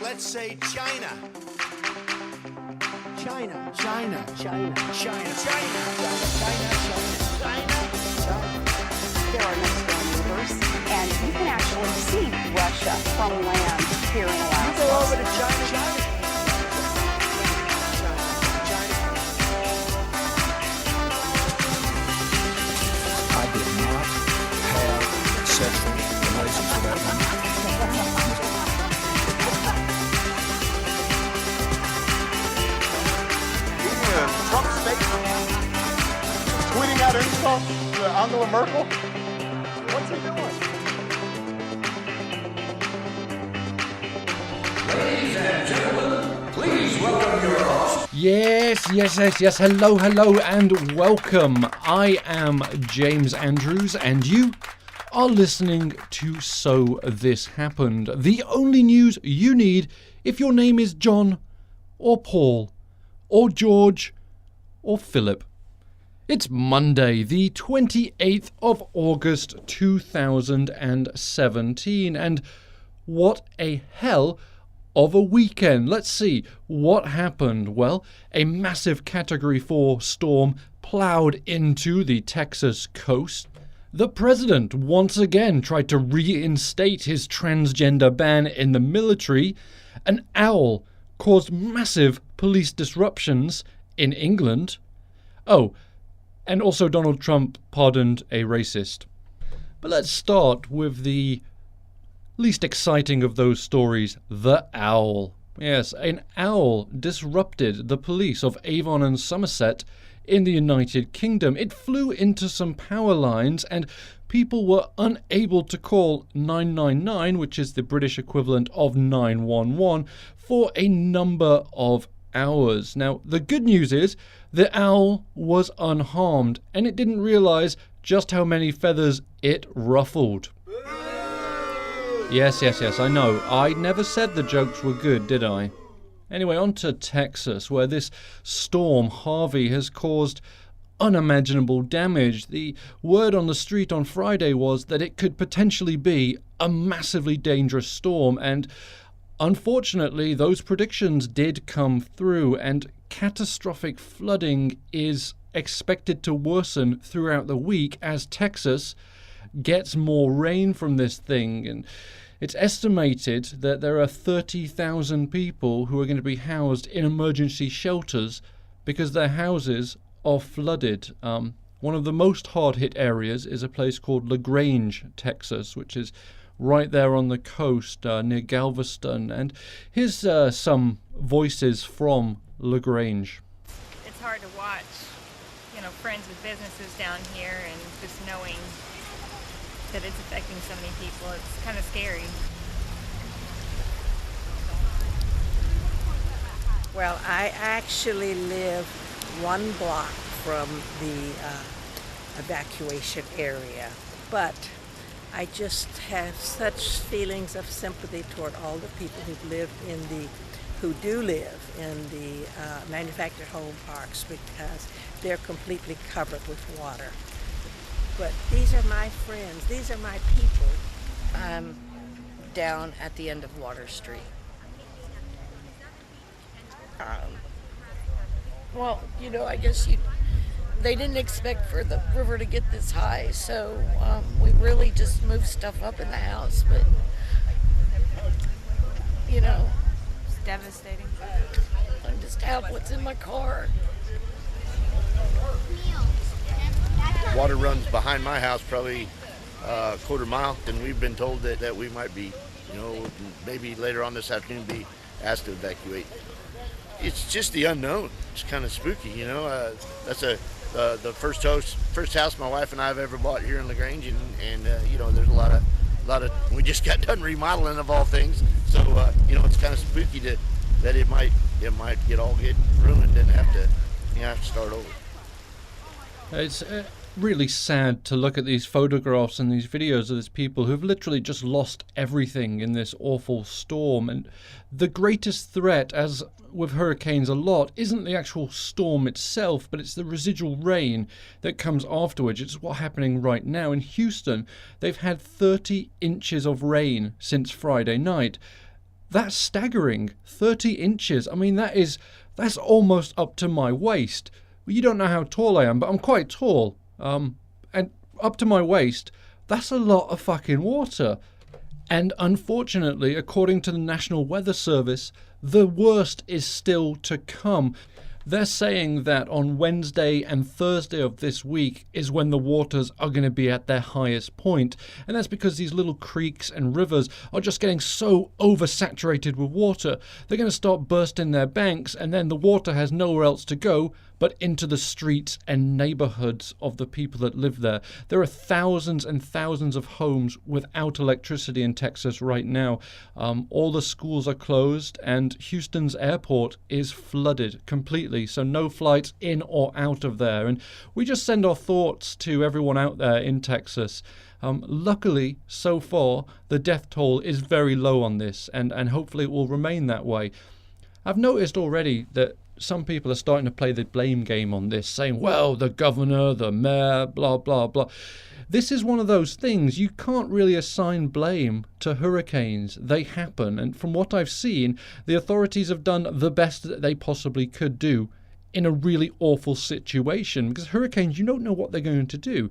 Let's say China. China. China. China. China. China. There are next door neighbors, and you can actually see Russia from land here in Alaska. You go over to China. I did not have sexual relations with that woman. Trump statement, tweeting out insults to Angela Merkel. What's he doing? Ladies and gentlemen, please welcome your host. Yes. Hello, and welcome. I am James Andrews, and you are listening to So This Happened, the only news you need if your name is John, or Paul, or George, or Philip. It's Monday, the 28th of August 2017, and what a hell of a weekend. Let's see what happened. Well, a massive Category 4 storm plowed into the Texas coast. The president once again tried to reinstate his transgender ban in the military. An owl caused massive police disruptions in England. Oh, and also Donald Trump pardoned a racist. But let's start with the least exciting of those stories, the owl. Yes, an owl disrupted the police of Avon and Somerset in the United Kingdom. It flew into some power lines and people were unable to call 999, which is the British equivalent of 911, for a number of hours. Now, the good news is the owl was unharmed and it didn't realize just how many feathers it ruffled. Yes, I know. I never said the jokes were good, did I? Anyway, on to Texas, where this storm, Harvey, has caused unimaginable damage. The word on the street on Friday was that it could potentially be a massively dangerous storm, and unfortunately, those predictions did come through, and catastrophic flooding is expected to worsen throughout the week as Texas gets more rain from this thing. And it's estimated that there are 30,000 people who are going to be housed in emergency shelters because their houses are flooded. One of the most hard-hit areas is a place called LaGrange, Texas, which is right there on the coast near Galveston. And here's some voices from LaGrange. It's hard to watch, friends with businesses down here and just knowing that it's affecting so many people. It's kind of scary. Well, I actually live one block from the evacuation area, but I just have such feelings of sympathy toward all the people who do live in the manufactured home parks, because they're completely covered with water. But these are my friends, these are my people. I'm down at the end of Water Street. I guess they didn't expect for the river to get this high, so we really just moved stuff up in the house, but It's devastating. I just have what's in my car. Water runs behind my house probably a quarter mile, and we've been told that we might be, maybe later on this afternoon be asked to evacuate. It's just the unknown. It's kind of spooky, That's the first house my wife and I have ever bought here in LaGrange, and there's a lot of. We just got done remodeling of all things, so it's kind of spooky that it might get ruined and have to start over. It's really sad to look at these photographs and these videos of these people who've literally just lost everything in this awful storm. And the greatest threat, as with hurricanes a lot, isn't the actual storm itself, but it's the residual rain that comes afterwards. It's what's happening right now in Houston. They've had 30 inches of rain since Friday night. That's staggering. 30 inches. I mean, that's almost up to my waist. Well, you don't know how tall I am, but I'm quite tall. And up to my waist, that's a lot of fucking water. And unfortunately, according to the National Weather Service, the worst is still to come. They're saying that on Wednesday and Thursday of this week is when the waters are going to be at their highest point. And that's because these little creeks and rivers are just getting so oversaturated with water. They're going to start bursting their banks, and then the water has nowhere else to go but into the streets and neighborhoods of the people that live there. There are thousands and thousands of homes without electricity in Texas right now. All the schools are closed, and Houston's airport is flooded completely, so no flights in or out of there. And we just send our thoughts to everyone out there in Texas. Luckily, so far, the death toll is very low on this, and hopefully it will remain that way. I've noticed already that some people are starting to play the blame game on this, saying, well, the governor, the mayor, blah, blah, blah. This is one of those things. You can't really assign blame to hurricanes. They happen. And from what I've seen, the authorities have done the best that they possibly could do in a really awful situation. Because hurricanes, you don't know what they're going to do.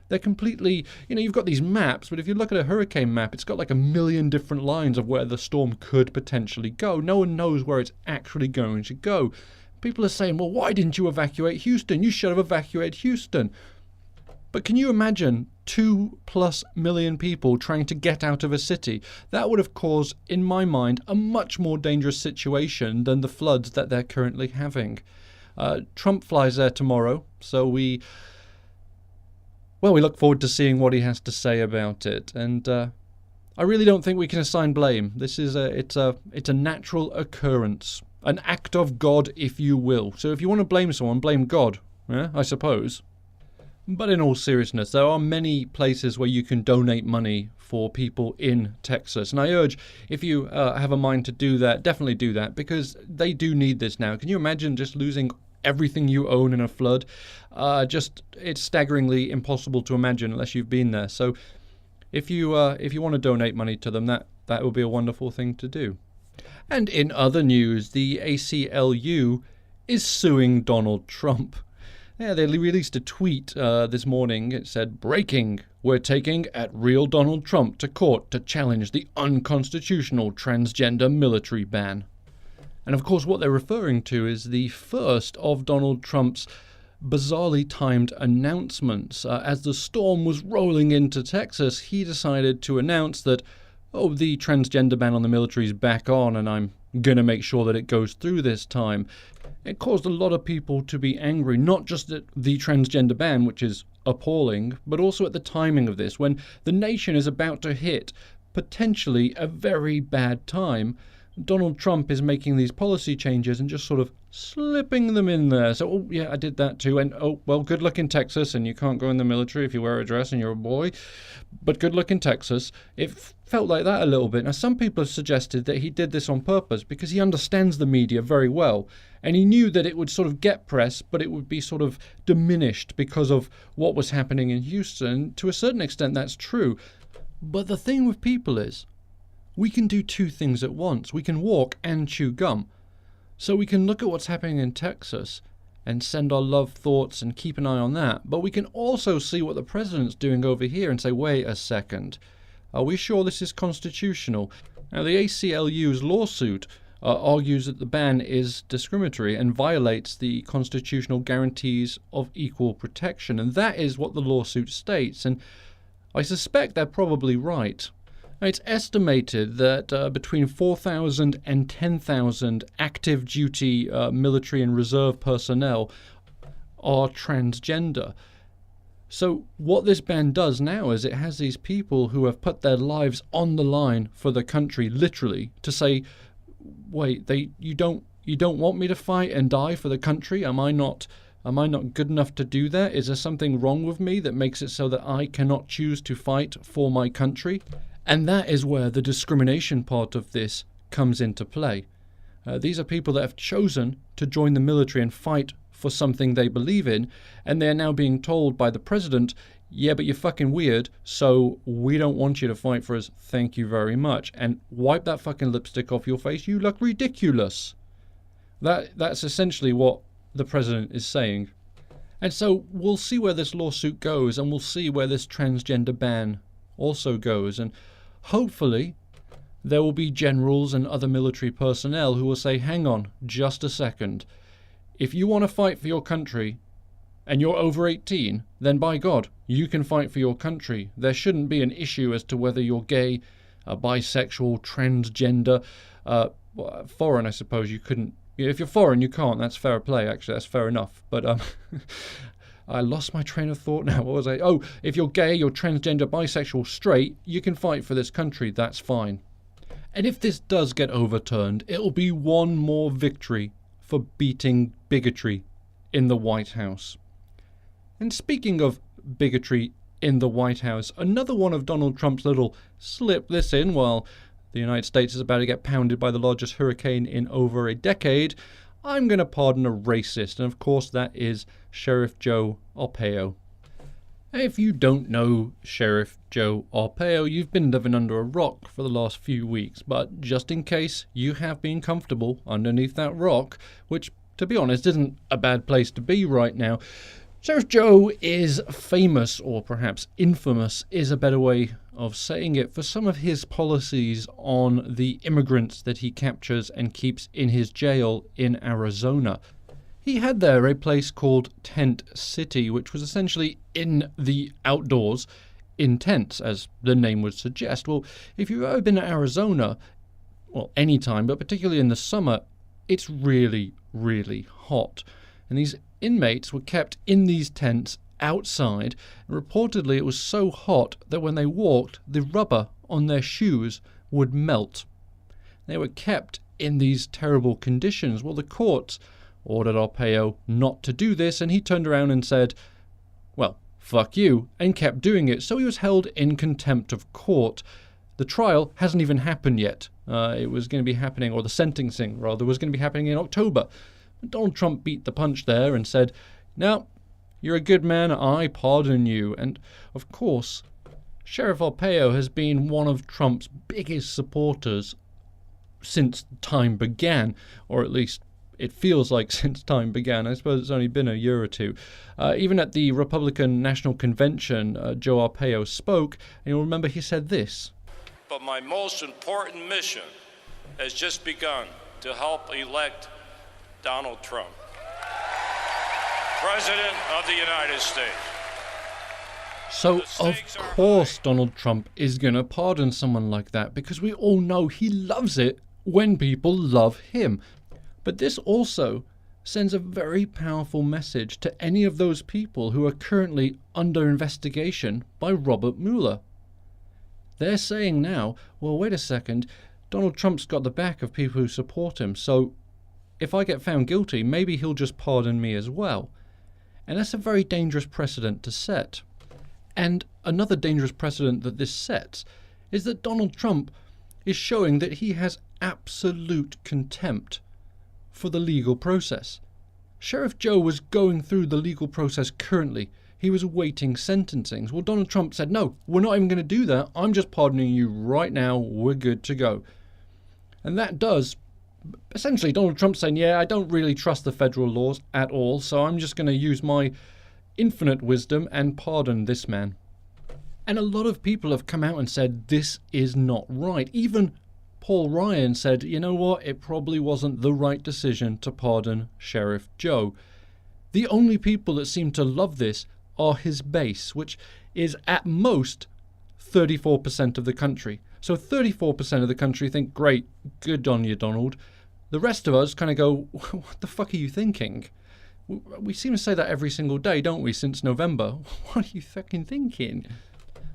They're completely, you've got these maps, but if you look at a hurricane map, it's got like 1 million different lines of where the storm could potentially go. No one knows where it's actually going to go. People are saying, well, why didn't you evacuate Houston? You should have evacuated Houston. But can you imagine 2+ million people trying to get out of a city? That would have caused, in my mind, a much more dangerous situation than the floods that they're currently having. Trump flies there tomorrow, so we look forward to seeing what he has to say about it. And I really don't think we can assign blame. This is it's a natural occurrence, an act of God, if you will. So if you want to blame someone, blame God, I suppose. But in all seriousness, there are many places where you can donate money for people in Texas. And I urge, if you have a mind to do that, definitely do that, because they do need this now. Can you imagine just losing everything you own in a flood? It's staggeringly impossible to imagine unless you've been there. So if you want to donate money to them, that would be a wonderful thing to do. And in other news, the ACLU is suing Donald Trump. Yeah, they released a tweet this morning. It said, "Breaking, we're taking at real Donald Trump to court to challenge the unconstitutional transgender military ban." And of course what they're referring to is the first of Donald Trump's bizarrely timed announcements. As the storm was rolling into Texas, he decided to announce that, the transgender ban on the military is back on, and I'm going to make sure that it goes through this time. It caused a lot of people to be angry, not just at the transgender ban, which is appalling, but also at the timing of this, when the nation is about to hit potentially a very bad time. Donald Trump is making these policy changes and just sort of slipping them in there. So, I did that too. And, good luck in Texas, and you can't go in the military if you wear a dress and you're a boy. But good luck in Texas. It felt like that a little bit. Now, some people have suggested that he did this on purpose because he understands the media very well. And he knew that it would sort of get press, but it would be sort of diminished because of what was happening in Houston. To a certain extent, that's true. But the thing with people is, we can do two things at once. We can walk and chew gum. So we can look at what's happening in Texas and send our love thoughts and keep an eye on that. But we can also see what the president's doing over here and say, wait a second, are we sure this is constitutional? Now, the ACLU's lawsuit argues that the ban is discriminatory and violates the constitutional guarantees of equal protection. And that is what the lawsuit states. And I suspect they're probably right. It's estimated that between 4,000 and 10,000 active duty military and reserve personnel are transgender. So what this ban does now is it has these people who have put their lives on the line for the country, literally, to say, wait, you don't want me to fight and die for the country? Am I not Am I not good enough to do that? Is there something wrong with me that makes it so that I cannot choose to fight for my country? And that is where the discrimination part of this comes into play. These are people that have chosen to join the military and fight for something they believe in, and they are now being told by the president, yeah, but you're fucking weird, so we don't want you to fight for us, thank you very much, and wipe that fucking lipstick off your face, you look ridiculous. That's essentially what the president is saying. And so we'll see where this lawsuit goes, and we'll see where this transgender ban also goes, and hopefully there will be generals and other military personnel who will say, hang on, just a second. If you want to fight for your country and you're over 18, then by God, you can fight for your country. There shouldn't be an issue as to whether you're gay, bisexual, transgender, foreign, I suppose you couldn't. If you're foreign, you can't. That's fair play, actually. That's fair enough. But I lost my train of thought now. What was I? Oh, if you're gay, you're transgender, bisexual, straight, you can fight for this country. That's fine. And if this does get overturned, it'll be one more victory for beating bigotry in the White House. And speaking of bigotry in the White House, another one of Donald Trump's little slip this in while the United States is about to get pounded by the largest hurricane in over a decade. I'm going to pardon a racist, and of course that is Sheriff Joe Arpaio. If you don't know Sheriff Joe Arpaio, you've been living under a rock for the last few weeks, but just in case you have been comfortable underneath that rock, which, to be honest, isn't a bad place to be right now, Sheriff Joe is famous, or perhaps infamous is a better way of saying it, for some of his policies on the immigrants that he captures and keeps in his jail in Arizona. He had there a place called Tent City, which was essentially in the outdoors, in tents, as the name would suggest. Well, if you've ever been to Arizona, well, any time, but particularly in the summer, it's really, really hot. And these inmates were kept in these tents outside, and reportedly it was so hot that when they walked, the rubber on their shoes would melt. They were kept in these terrible conditions. Well, the courts ordered Arpaio not to do this, and he turned around and said, well, fuck you, and kept doing it. So he was held in contempt of court. The trial hasn't even happened yet. It was going to be happening, or the sentencing, rather, was going to be happening in October. But Donald Trump beat the punch there and said, no, you're a good man, I pardon you. And, of course, Sheriff Arpaio has been one of Trump's biggest supporters since time began, or at least it feels like since time began. I suppose it's only been a year or two. Even at the Republican National Convention, Joe Arpaio spoke, and you'll remember he said this. But my most important mission has just begun to help elect Donald Trump, President of the United States. So, of course, Donald Trump is going to pardon someone like that, because we all know he loves it when people love him. But this also sends a very powerful message to any of those people who are currently under investigation by Robert Mueller. They're saying now, well, wait a second, Donald Trump's got the back of people who support him, so if I get found guilty, maybe he'll just pardon me as well. And that's a very dangerous precedent to set. And another dangerous precedent that this sets is that Donald Trump is showing that he has absolute contempt for the legal process. Sheriff Joe was going through the legal process currently. He was awaiting sentencing. Well, Donald Trump said, no, we're not even going to do that. I'm just pardoning you right now. We're good to go. And that does, essentially, Donald Trump saying, yeah, I don't really trust the federal laws at all, so I'm just going to use my infinite wisdom and pardon this man. And a lot of people have come out and said this is not right. Even Paul Ryan said, you know what, it probably wasn't the right decision to pardon Sheriff Joe. The only people that seem to love this are his base, which is at most 34% of the country. So 34% of the country think, great, good on you, Donald. The rest of us kind of go, what the fuck are you thinking? We seem to say that every single day, don't we, since November? What are you fucking thinking?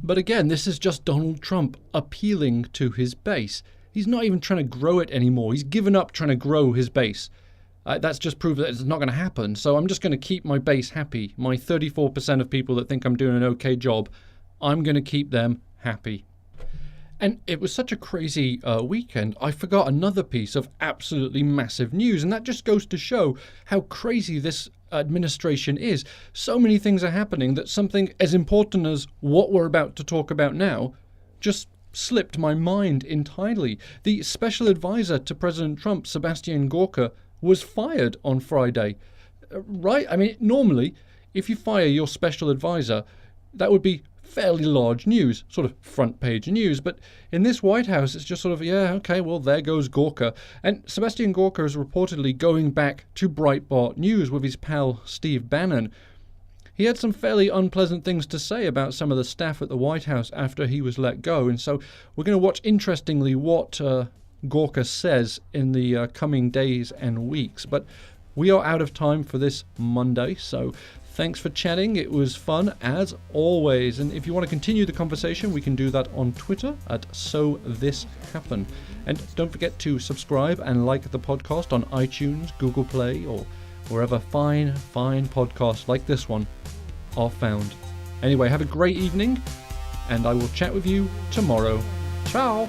But again, this is just Donald Trump appealing to his base. He's not even trying to grow it anymore. He's given up trying to grow his base. That's just proof that it's not going to happen. So I'm just going to keep my base happy. My 34% of people that think I'm doing an okay job, I'm going to keep them happy. And it was such a crazy weekend, I forgot another piece of absolutely massive news, and that just goes to show how crazy this administration is. So many things are happening that something as important as what we're about to talk about now just slipped my mind entirely. The special advisor to President Trump, Sebastian Gorka, was fired on Friday. Right? I mean, normally, if you fire your special advisor, that would be fairly large news, sort of front page news, but in this White House it's just sort of, yeah, okay, well, there goes Gorka. And Sebastian Gorka is reportedly going back to Breitbart News with his pal Steve Bannon. He had some fairly unpleasant things to say about some of the staff at the White House after he was let go, and so we're going to watch, interestingly, what Gorka says in the coming days and weeks. But we are out of time for this Monday, so thanks for chatting. It was fun as always. And if you want to continue the conversation, we can do that on Twitter at SoThisHappened. And don't forget to subscribe and like the podcast on iTunes, Google Play, or wherever fine podcasts like this one are found. Anyway, have a great evening, and I will chat with you tomorrow. Ciao!